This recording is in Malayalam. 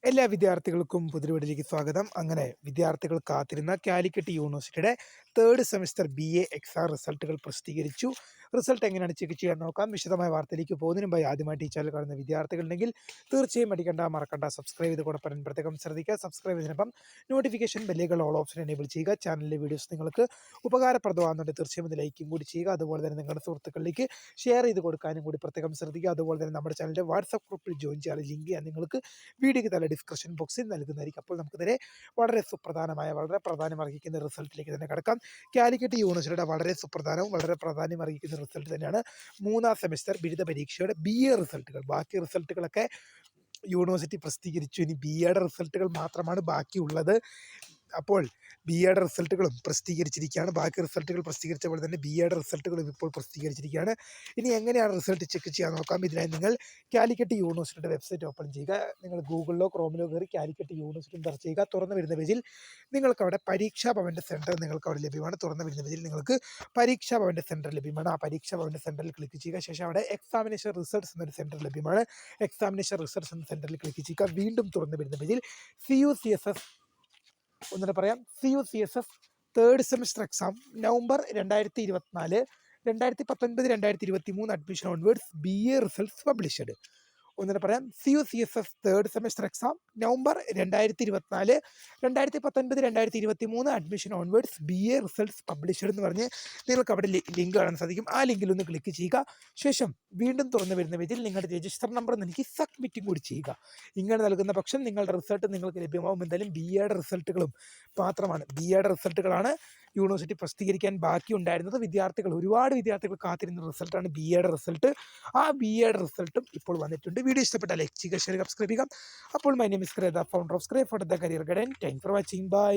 എല്ലാ വിദ്യാർത്ഥികൾക്കും പുതിരുവീടിലേക്ക് സ്വാഗതം. അങ്ങനെ വിദ്യാർത്ഥികൾ കാത്തിരുന്ന കാലിക്കറ്റ് യൂണിവേഴ്സിറ്റിയുടെ തേർഡ് സെമിസ്റ്റർ BA എക്സാം റിസൾട്ടുകൾ പ്രസിദ്ധീകരിച്ചു. റിസൾട്ട് എങ്ങനെയാണ് ചെക്ക് ചെയ്യാൻ നോക്കാം. വിശദമായ വാർത്തയിലേക്ക് പോകുന്നതിന് മുമ്പായി ആദ്യമായിട്ട് ഈ ചാനൽ കാണുന്ന വിദ്യാർത്ഥികളുണ്ടെങ്കിൽ തീർച്ചയായും മറക്കണ്ട സബ്സ്ക്രൈബ് ചെയ്ത് കൂടെ പറയാൻ പ്രത്യേകം ശ്രദ്ധിക്കുക. സബ്സ്ക്രൈബ് ചെയ്തതിനൊപ്പം നോട്ടിഫിക്കേഷൻ ബെല്ലുകൾ ഓൾ ഓപ്ഷൻ എനേബിൾ ചെയ്യുക. ചാനലിലെ വീഡിയോസ് നിങ്ങൾക്ക് ഉപകാരപ്രദമാകുന്നുണ്ട് തീർച്ചയായും ഇത് ലൈക്കും കൂടി ചെയ്യുക. അതുപോലെ തന്നെ നിങ്ങളുടെ സുഹൃത്തുക്കളിലേക്ക് ഷെയർ ചെയ്ത് കൊടുക്കാനും കൂടി പ്രത്യേകം ശ്രദ്ധിക്കുക. അതുപോലെ തന്നെ നമ്മുടെ ചാനലിൻ്റെ വാട്സ്ആപ്പ് ഗ്രൂപ്പിൽ ജോയിൻ ചെയ്യാൻ ലിങ്ക് ഞാൻ നിങ്ങൾക്ക് വീഡിയോയ്ക്ക് തല ഡിസ്ക്രിപ്ഷൻ ബോക്സിൽ നൽകുന്നതായിരിക്കും. അപ്പോൾ നമുക്കിതിനെ വളരെ വളരെ പ്രാധാന്യം അർഹിക്കുന്ന റിസൾട്ടിലേക്ക് തന്നെ കടക്കാം. കാലിക്കറ്റ് യൂണിവേഴ്സിറ്റിയുടെ വളരെ സുപ്രധാനവും വളരെ പ്രാധാന്യം അർഹിക്കുന്ന റിസൾട്ട് തന്നെയാണ് മൂന്നാം സെമിസ്റ്റർ ബിരുദ പരീക്ഷയുടെ BA റിസൾട്ടുകൾ. ബാക്കി റിസൾട്ടുകളൊക്കെ യൂണിവേഴ്സിറ്റി പ്രസിദ്ധീകരിച്ചു. ഇനി BAയുടെ റിസൾട്ടുകൾ മാത്രമാണ് ബാക്കിയുള്ളത്. അപ്പോൾ BAയുടെ റിസൾട്ടുകളും പ്രസിദ്ധീകരിച്ചിരിക്കുകയാണ്. ബാക്കി റിസൾട്ടുകൾ പ്രസിദ്ധീകരിച്ച പോലെ തന്നെ BAയുടെ റിസൾട്ടുകളും ഇപ്പോൾ പ്രസിദ്ധീകരിച്ചിരിക്കുകയാണ്. ഇനി എങ്ങനെയാണ് റിസൾട്ട് ചെക്ക് ചെയ്യാൻ നോക്കാം. ഇതിനായി നിങ്ങൾ കാലിക്കറ്റ് യൂണിവേഴ്സിറ്റിയുടെ വെബ്സൈറ്റ് ഓപ്പൺ ചെയ്യുക. നിങ്ങൾ ഗൂഗിളിലോ ക്രോമിലോ കയറി കാലിക്കറ്റ് യൂണിവേഴ്സിറ്റി സെർച്ച് ചെയ്യുക. തുറന്നു വരുന്ന പേജിൽ നിങ്ങൾക്ക് അവിടെ പരീക്ഷാ ഭവൻ്റെ സെൻറ്റർ നിങ്ങൾക്ക് അവിടെ ലഭ്യമാണ്. തുറന്നു വരുന്ന പേജിൽ നിങ്ങൾക്ക് പരീക്ഷാ ഭവൻ്റെ സെൻറ്റർ ലഭ്യമാണ്. ആ പരീക്ഷാ ഭവൻ്റെ സെൻറ്ററിൽ ക്ലിക്ക് ചെയ്യുക. ശേഷം അവിടെ എക്സാമിനേഷൻ റിസൾട്ട്സ് എന്നൊരു സെൻറ്റർ ലഭ്യമാണ്. എക്സാമിനേഷൻ റിസൾട്ട്സ് എന്ന സെൻറ്ററിൽ ക്ലിക്ക് ചെയ്യുക. വീണ്ടും തുറന്നു വരുന്ന പേജിൽ CUCSS CUCSS third semester exam November 2024 2019 2023 admission onwards BA results published. CUCSS third semester exam November 2024 2019 2023 admission onwards BA results published എന്ന് പറഞ്ഞ് നിങ്ങൾക്ക് അവിടെ ലിങ്ക് കാണാൻ സാധിക്കും. ആ ലിങ്കിൽ ഒന്ന് ക്ലിക്ക് ചെയ്യുക. ശേഷം വീണ്ടും തുറന്നു വരുന്ന പേജിൽ നിങ്ങളുടെ രജിസ്റ്റർ നമ്പർ നൽകി സബ്മിറ്റും കൂടി ചെയ്യുക. ഇങ്ങനെ നൽകുന്ന പക്ഷം നിങ്ങളുടെ റിസൾട്ട് നിങ്ങൾക്ക് ലഭ്യമാവും. എന്തായാലും BAയുടെ റിസൾട്ടുകളും മാത്രമാണ്. BAയുടെ റിസൾട്ടുകളാണ് യൂണിവേഴ്സിറ്റി പ്രസിദ്ധീകരിക്കാൻ ബാക്കിയുണ്ടായിരുന്നത്. ഒരുപാട് വിദ്യാർത്ഥികൾ കാത്തിരുന്ന റിസൾട്ടാണ് BAയുടെ റിസൾട്ട്. ആ BAയുടെ റിസൾട്ടും ഇപ്പോൾ വന്നിട്ടുണ്ട്. വീഡിയോ ഇഷ്ടപ്പെട്ടാൽ ലൈക്ക് ചെയ്യുക, ഷെയർ, സബ്സ്ക്രൈബ് ചെയ്യുക. അപ്പോൾ my name is Kretha, founder of Scray for the career guidance. Thanks for watching. By.